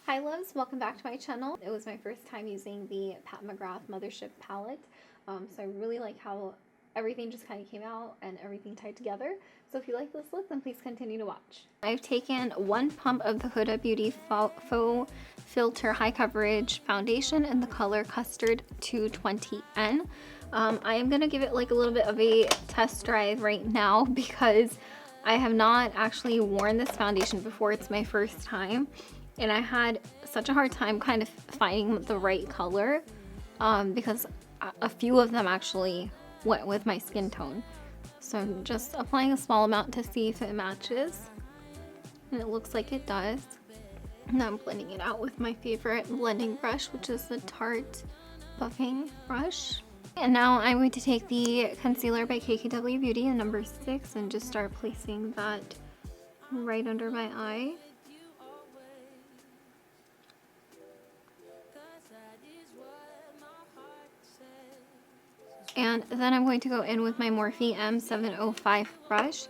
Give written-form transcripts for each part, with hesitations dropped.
Hi loves, welcome back to my channel. It was my first time using the Pat McGrath Mothership palette, so I really like how everything just kind of came out and everything tied together. So if you like this look, then please continue to watch. I've taken one pump of the Huda Beauty Faux Filter High Coverage Foundation in the color Custard 220N. I am going to give it like a little bit of a test drive right now because I have not actually worn this foundation before. It's my first time. And I had such a hard time kind of finding the right color because a few of them actually went with my skin tone. So I'm just applying a small amount to see if it matches. And it looks like it does. Now I'm blending it out with my favorite blending brush, which is the Tarte Buffing brush. And now I'm going to take the concealer by KKW Beauty in number 6 and just start placing that right under my eye. And then I'm going to go in with my Morphe M705 brush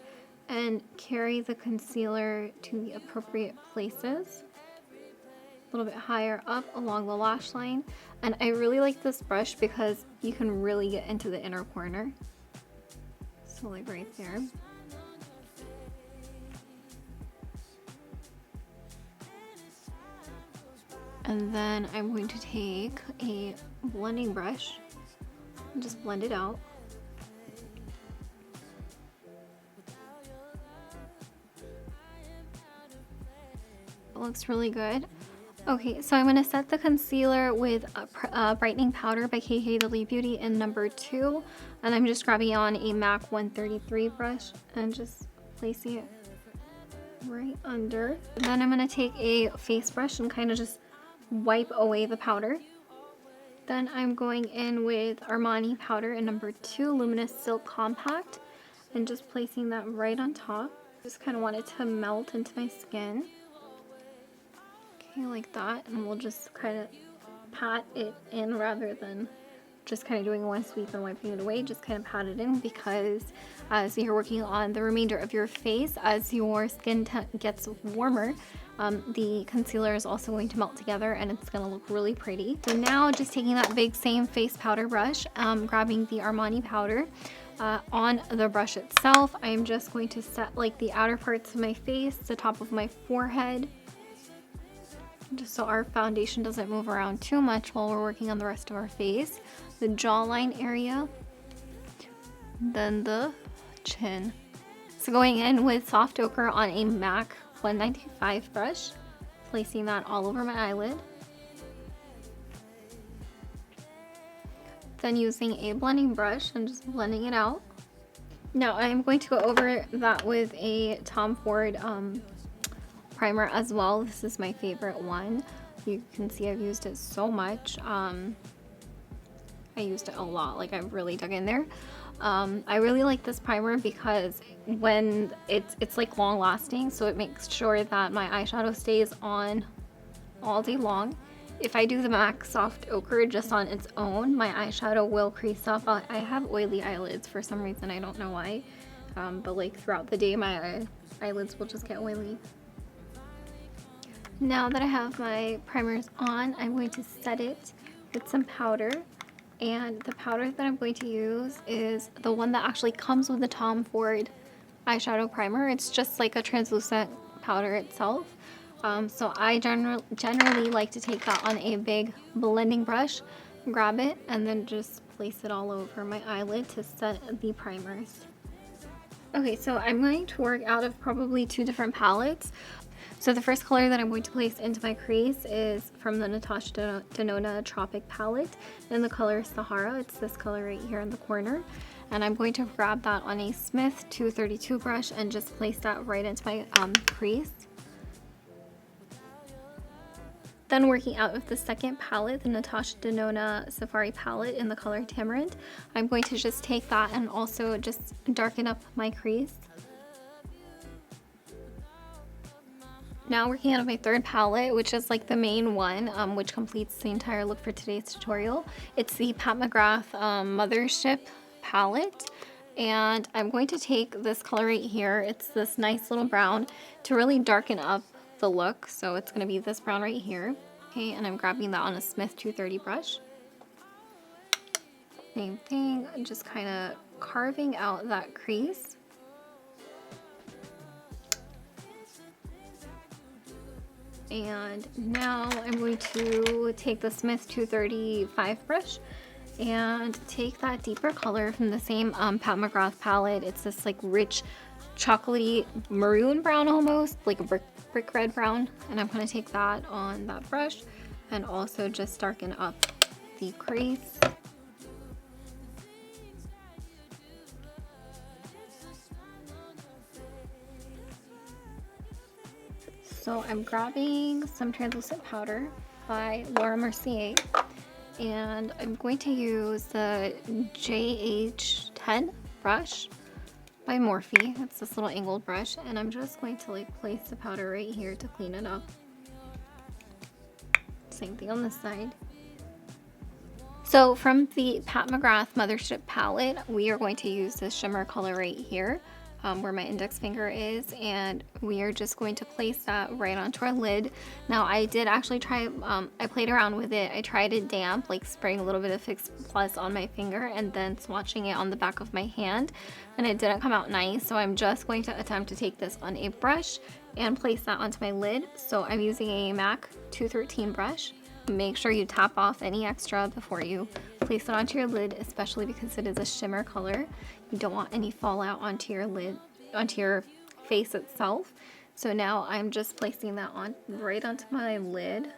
and carry the concealer to the appropriate places. A little bit higher up along the lash line. And I really like this brush because you can really get into the inner corner. So like right there. And then I'm going to take a blending brush and just blend it out. It looks really good. Okay, so I'm going to set the concealer with a brightening powder by KKW Beauty in number 2. And I'm just grabbing on a MAC 133 brush and just placing it right under. Then I'm going to take a face brush and kind of just wipe away the powder. Then I'm going in with Armani powder in number 2, Luminous Silk Compact, and just placing that right on top. Just kind of want it to melt into my skin. Okay, like that, and we'll just kind of pat it in rather than just kind of doing one sweep and wiping it away. Just kind of pat it in because as you're working on the remainder of your face, as your skin gets warmer, the concealer is also going to melt together and it's going to look really pretty. So now just taking that big same face powder brush, grabbing the Armani powder on the brush itself, I'm just going to set like the outer parts of my face, the top of my forehead, just so our foundation doesn't move around too much while we're working on the rest of our face. The jawline area, then the chin. So going in with soft ochre on a MAC 195 brush, placing that all over my eyelid. Then using a blending brush and just blending it out. Now I'm going to go over that with a Tom Ford primer as well. This is my favorite one. You can see I've used it so much. I used it a lot, like I've really dug in there. I really like this primer because when it's like long lasting, so it makes sure that my eyeshadow stays on all day long. If I do the MAC Soft Ochre just on its own, my eyeshadow will crease up. I have oily eyelids for some reason, I don't know why, but like throughout the day my eyelids will just get oily. Now that I have my primers on, I'm going to set it with some powder. And the powder that I'm going to use is the one that actually comes with the Tom Ford eyeshadow primer. It's just like a translucent powder itself. So I generally like to take that on a big blending brush, grab it, and then just place it all over my eyelid to set the primers. Okay, so I'm going to work out of probably 2 different palettes. So the first color that I'm going to place into my crease is from the Natasha Denona Tropic palette in the color Sahara. It's this color right here in the corner. And I'm going to grab that on a Smith 232 brush and just place that right into my crease. Then working out of the second palette, the Natasha Denona Safari palette in the color Tamarind, I'm going to just take that and also just darken up my crease. Now working out of my third palette, which is like the main one, which completes the entire look for today's tutorial. It's the Pat McGrath Mothership palette. And I'm going to take this color right here. It's this nice little brown to really darken up the look. So it's going to be this brown right here. Okay, and I'm grabbing that on a Smith 230 brush. Same thing, I'm just kind of carving out that crease. And now I'm going to take the Smith 235 brush and take that deeper color from the same Pat McGrath palette. It's this like rich chocolatey maroon brown, almost like a brick red brown. And I'm going to take that on that brush and also just darken up the crease. So I'm grabbing some translucent powder by Laura Mercier, and I'm going to use the JH10 brush by Morphe. It's this little angled brush, and I'm just going to like place the powder right here to clean it up. Same thing on this side. So from the Pat McGrath Mothership palette, we are going to use this shimmer color right here. Where my index finger is, and we are just going to place that right onto our lid. Now I did actually try, I played around with it. I tried it damp, like spraying a little bit of Fix Plus on my finger and then swatching it on the back of my hand, and it didn't come out nice. So I'm just going to attempt to take this on a brush and place that onto my lid. So I'm using a MAC 213 brush. Make sure you tap off any extra before you place it onto your lid, especially because it is a shimmer color. You don't want any fallout onto your lid, onto your face itself. So now I'm just placing that on right onto my lid.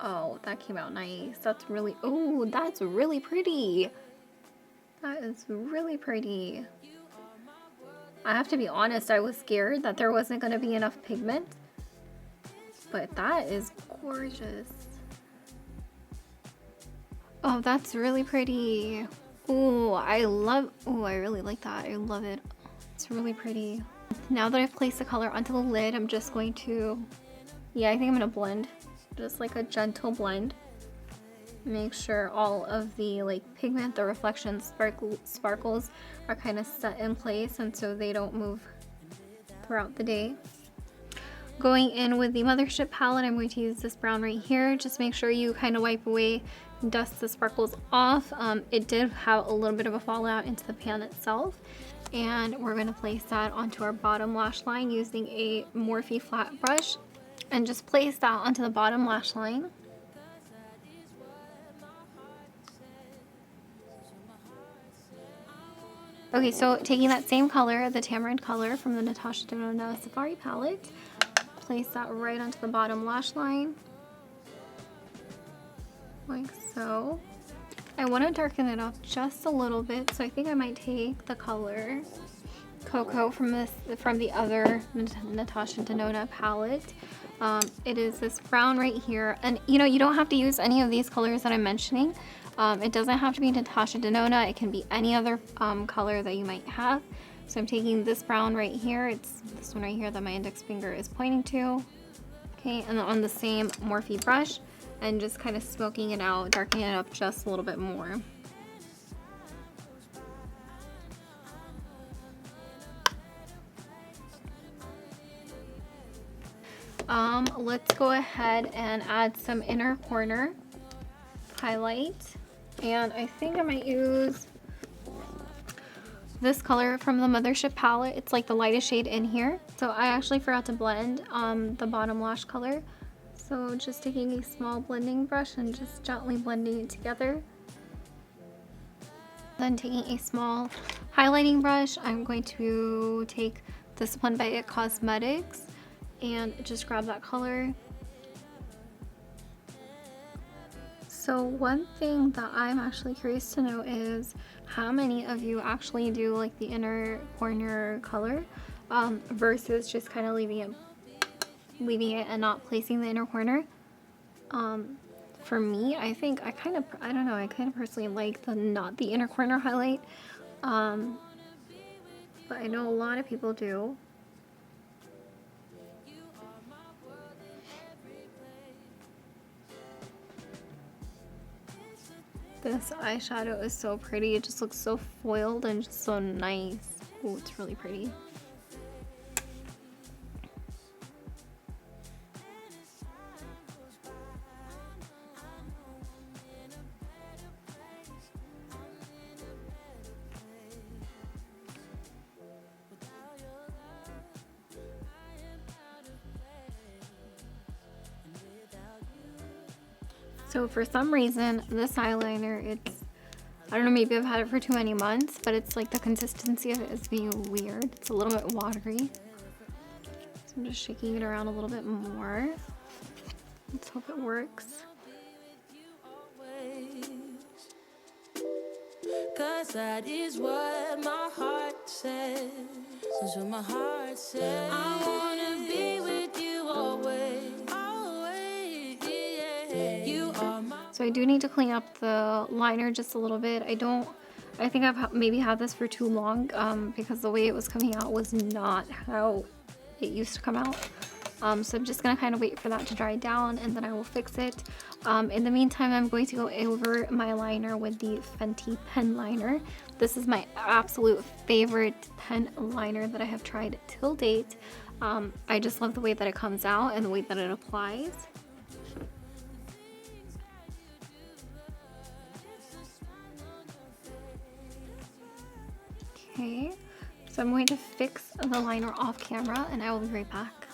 Oh, that came out nice. That's really, oh, that's really pretty. That is really pretty. I have to be honest, I was scared that there wasn't going to be enough pigment, but that is gorgeous. Oh, that's really pretty. Oh, I really like that. I love it. It's really pretty. Now that I've placed the color onto the lid, I'm just going to, yeah, I think I'm gonna blend. Just like a gentle blend. Make sure all of the like pigment, the reflections, sparkles are kind of set in place, and so they don't move throughout the day. Going in with the Mothership palette, I'm going to use this brown right here. Just make sure you kind of wipe away, dust the sparkles off. It did have a little bit of a fallout into the pan itself. And we're going to place that onto our bottom lash line using a Morphe flat brush. And just place that onto the bottom lash line. Okay, so taking that same color, the tamarind color from the Natasha Denona Safari palette, place that right onto the bottom lash line, like so. I want to darken it up just a little bit, so I think I might take the color Cocoa from the other Natasha Denona palette. It is this brown right here, and you know, you don't have to use any of these colors that I'm mentioning. It doesn't have to be Natasha Denona. It can be any other color that you might have. So I'm taking this brown right here. It's this one right here that my index finger is pointing to. Okay, and then on the same Morphe brush, and just kind of smoking it out, darkening it up just a little bit more. Let's go ahead and add some inner corner highlight. And I think I might use this color from the Mothership palette. It's like the lightest shade in here. So I actually forgot to blend the bottom lash color. So just taking a small blending brush and just gently blending it together. Then taking a small highlighting brush, I'm going to take this one by It Cosmetics and just grab that color. So one thing that I'm actually curious to know is how many of you actually do like the inner corner color versus just kind of leaving it and not placing the inner corner. For me, I think I kind of personally like not the inner corner highlight, but I know a lot of people do. This eyeshadow is so pretty. It just looks so foiled and just so nice. Oh, it's really pretty. So for some reason, this eyeliner, I don't know, maybe I've had it for too many months, but it's like the consistency of it is being weird. It's a little bit watery. So I'm just shaking it around a little bit more. Let's hope it works. 'Cause that is what my heart says. That's what my heart says. I wanna be with you always. Always, yeah. You are my... So I do need to clean up the liner just a little bit. I think I've maybe had this for too long because the way it was coming out was not how it used to come out. So I'm just gonna kind of wait for that to dry down and then I will fix it. In the meantime, I'm going to go over my liner with the Fenty pen liner. This is my absolute favorite pen liner that I have tried till date. I just love the way that it comes out and the way that it applies. Okay, so I'm going to fix the liner off camera and I will be right back.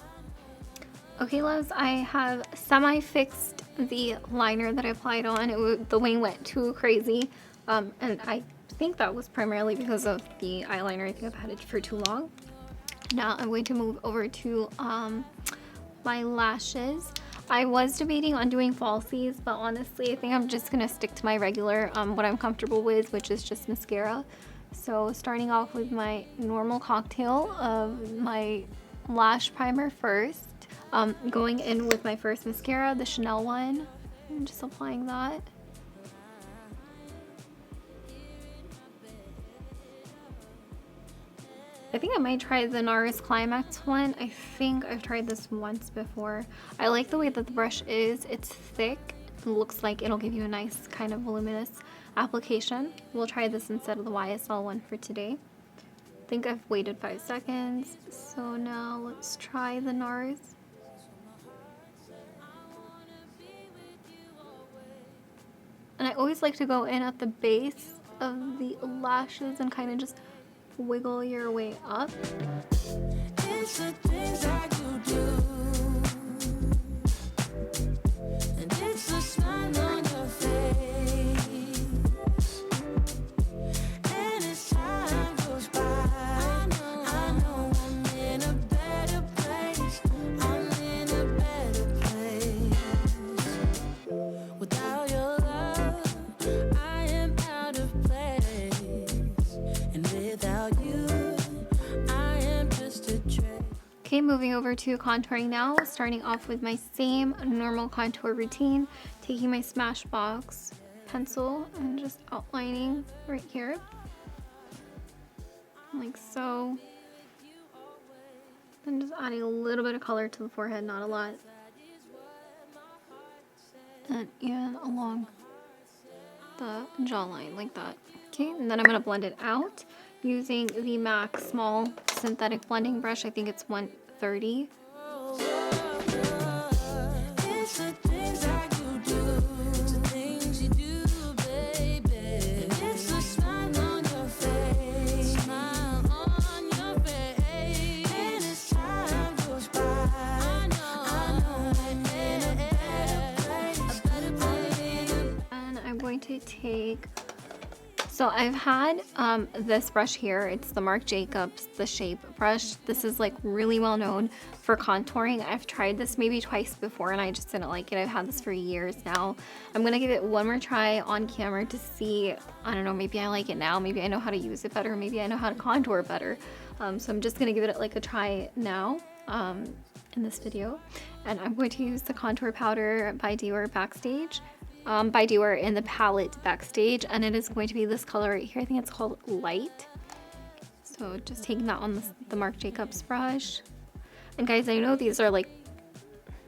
Okay, loves, I have semi-fixed the liner that I applied on. The wing went too crazy, and I think that was primarily because of the eyeliner. I think I've had it for too long. Now I'm going to move over to my lashes. I was debating on doing falsies, but honestly, I think I'm just gonna stick to my regular, what I'm comfortable with, which is just mascara. So starting off with my normal cocktail of my lash primer first. Going in with my first mascara, the Chanel one. I'm just applying that. I think I might try the NARS Climax one. I think I've tried this once before. I like the way that the brush is. It's thick. It looks like it'll give you a nice kind of voluminous application. We'll try this instead of the YSL one for today. I think I've waited 5 seconds. So now let's try the NARS. And I always like to go in at the base of the lashes and kind of just wiggle your way up. It's the things that you do. And it's the smile on your face. And as time goes by, I know I'm in a better place. I'm in a better place. Without your okay, moving over to contouring now, starting off with my same normal contour routine, taking my Smashbox pencil and just outlining right here, like so. And just adding a little bit of color to the forehead, not a lot. And even along the jawline, like that. Okay, and then I'm gonna blend it out using the MAC small synthetic blending brush. I think it's 130. And I'm going to take... So I've had this brush here. It's the Marc Jacobs, the Shape brush. This is like really well known for contouring. I've tried this maybe twice before and I just didn't like it. I've had this for years now. I'm gonna give it one more try on camera to see, I don't know, maybe I like it now. Maybe I know how to use it better. Maybe I know how to contour better. So I'm just gonna give it like a try now in this video. And I'm going to use the contour powder by Dior Backstage. By Dior in the palette Backstage, and it is going to be this color right here. I think it's called Light. So just taking that on the Marc Jacobs brush. And guys, I know these are like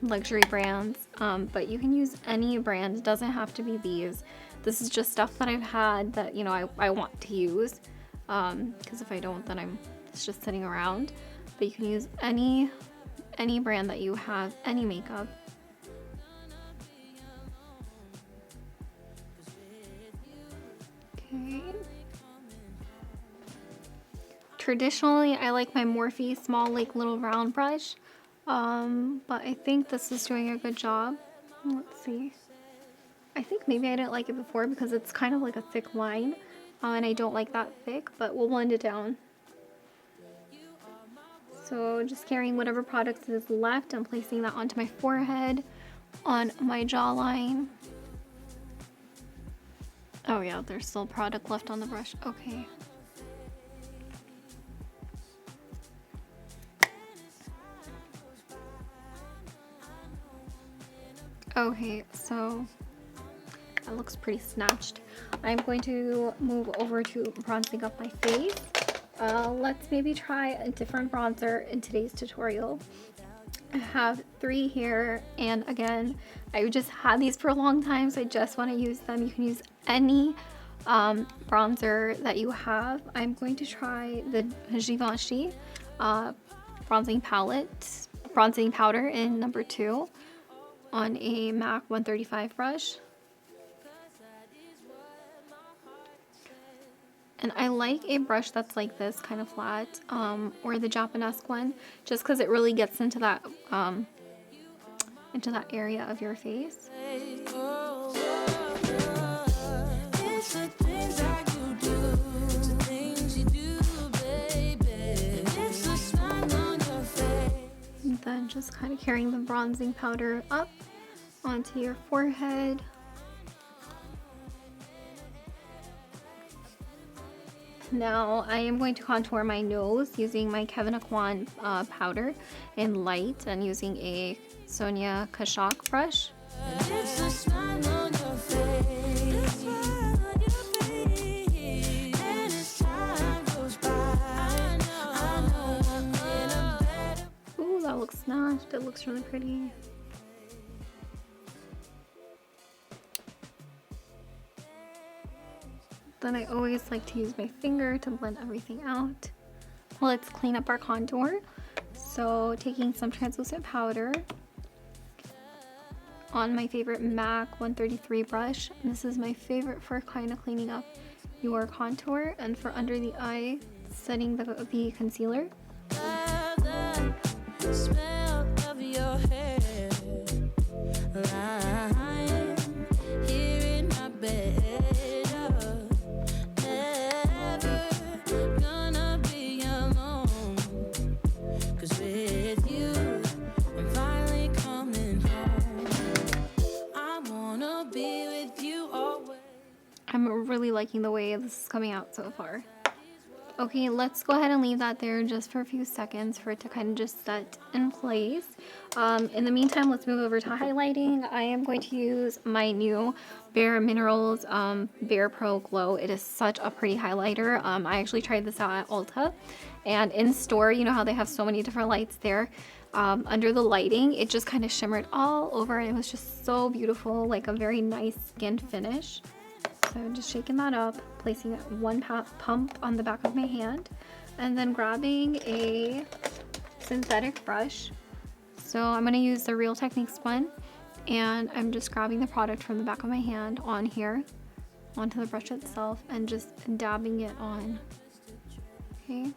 luxury brands, but you can use any brand. It doesn't have to be these. This is just stuff that I've had that, you know, I want to use, because if I don't, then it's just sitting around. But you can use any brand that you have, any makeup. Okay. Traditionally, I like my Morphe small, like little round brush, but I think this is doing a good job. Let's see. I think maybe I didn't like it before because it's kind of like a thick line, and I don't like that thick, but we'll blend it down. So just carrying whatever product is left and placing that onto my forehead, on my jawline. Oh yeah, there's still product left on the brush. Okay. Okay, so that looks pretty snatched. I'm going to move over to bronzing up my face. Let's maybe try a different bronzer in today's tutorial. I have 3 here, and again, I just had these for a long time, so I just want to use them. You can use any bronzer that you have. I'm going to try the Givenchy bronzing powder in number 2 on a MAC 135 brush. And I like a brush that's like this, kind of flat, or the Japanesque one, just because it really gets into that area of your face. And then just kind of carrying the bronzing powder up onto your forehead. Now I am going to contour my nose using my Kevyn Aucoin powder in light and using a Sonia Kashak brush. Ooh, that looks snatched. It looks really pretty. Then I always like to use my finger to blend everything out. Let's clean up our contour. So taking some translucent powder on my favorite MAC 133 brush. And this is my favorite for kind of cleaning up your contour, and for under the eye, setting the concealer. Smell of your hair. I'm really liking the way this is coming out so far. Okay, let's go ahead and leave that there just for a few seconds for it to kind of just set in place. In the meantime, let's move over to highlighting. I am going to use my new Bare Minerals Bare Pro Glow. It is such a pretty highlighter. I actually tried this out at Ulta, and in store, you know how they have so many different lights there. Under the lighting, it just kind of shimmered all over, and it was just so beautiful, like a very nice skin finish. So I'm just shaking that up, placing one pump on the back of my hand, and then grabbing a synthetic brush. So I'm going to use the Real Techniques one, and I'm just grabbing the product from the back of my hand on here, onto the brush itself, and just dabbing it on. Okay.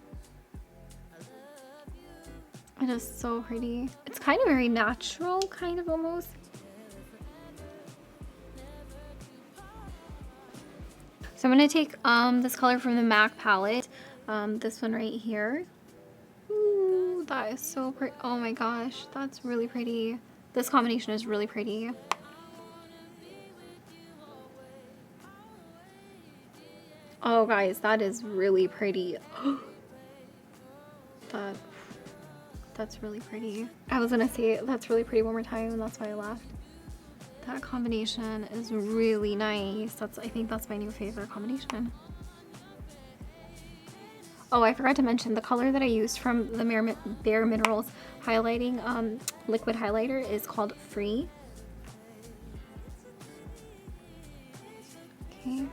It is so pretty. It's kind of very natural, kind of almost. So I'm going to take this color from the MAC palette, this one right here. Ooh, that is so pretty. Oh my gosh, that's really pretty. This combination is really pretty. Oh guys, that is really pretty. That's really pretty. I was going to say that's really pretty one more time, and that's why I laughed. That combination is really nice. I think that's my new favorite combination. Oh, I forgot to mention the color that I used from the Bare Minerals highlighting liquid highlighter is called Free. Okay,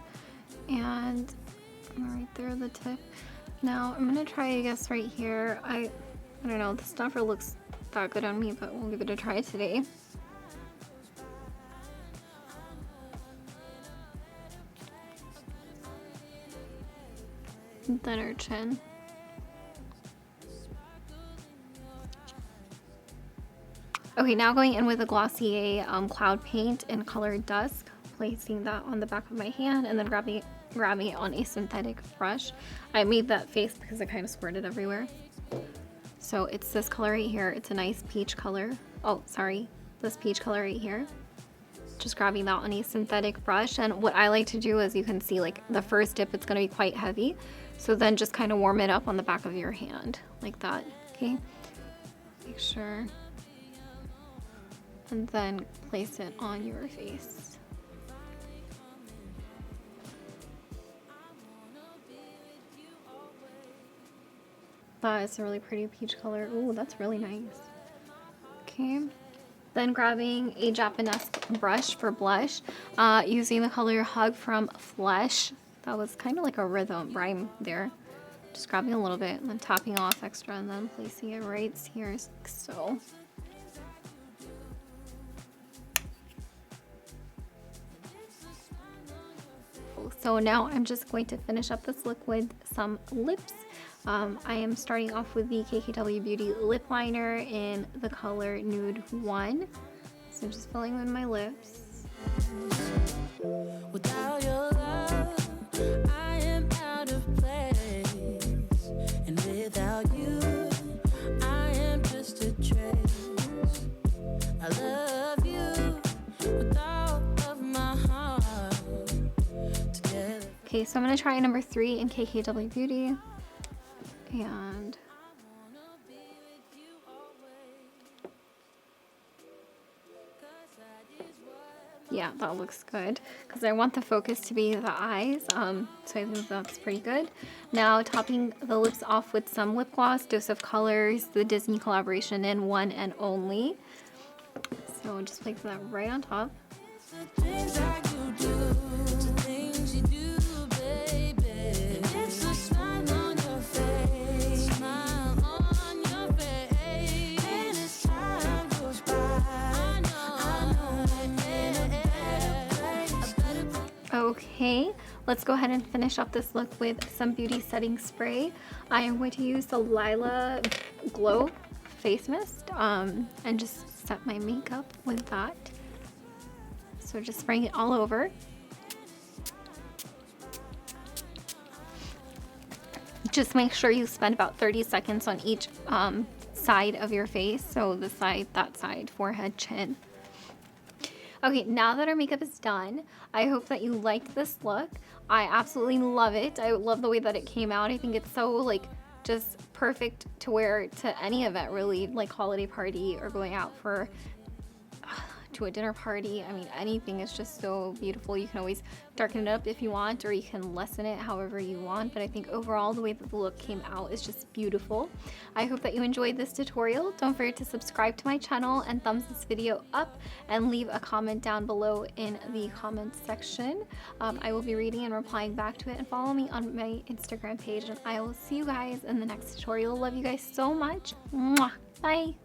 and right there, the tip. Now I'm gonna try, I guess, right here. I don't know. This never looks that good on me, but we'll give it a try today. Then our chin. Okay, now going in with a Glossier Cloud Paint in color Dusk, placing that on the back of my hand and then grabbing it on a synthetic brush. I made that face because it kind of squirted everywhere. So it's this color right here. It's a nice peach color. Oh, sorry. This peach color right here. Just grabbing that on a synthetic brush. And what I like to do is, you can see like the first dip, it's going to be quite heavy. So then just kind of warm it up on the back of your hand like that. Okay. Make sure. And then place it on your face. That is a really pretty peach color. Ooh, that's really nice. Okay. Then grabbing a Japanese brush for blush, using the color Hug from Flesh. That was kind of like a rhyme there. Just grabbing a little bit and then tapping off extra and then placing it right here, like so. So now I'm just going to finish up this look with some lips. I am starting off with the KKW Beauty lip liner in the color Nude 1. So just filling in my lips. Without your love, I am out of place. And without you, I am just a trace. I love you with all of my heart. Together. Okay, so I'm going to try number 3 in KKW Beauty. And yeah, that looks good because I want the focus to be the eyes. So I think that's pretty good. Now topping the lips off with some lip gloss, Dose of Colors, the Disney collaboration in One and Only. So just place that right on top. Okay, let's go ahead and finish up this look with some beauty setting spray. I am going to use the Lila Glow Face Mist and just set my makeup with that. So just spraying it all over. Just make sure you spend about 30 seconds on each side of your face. So this side, that side, forehead, chin. Okay, now that our makeup is done, I hope that you liked this look. I absolutely love it. I love the way that it came out. I think it's so like just perfect to wear to any event really, like holiday party or going out for to a dinner party. I mean, anything is just so beautiful. You can always darken it up if you want, or you can lessen it however you want. But I think overall the way that the look came out is just beautiful. I hope that you enjoyed this tutorial. Don't forget to subscribe to my channel and thumbs this video up and leave a comment down below in the comments section. I will be reading and replying back to it, and follow me on my Instagram page, and I will see you guys in the next tutorial. Love you guys so much. Mwah. Bye.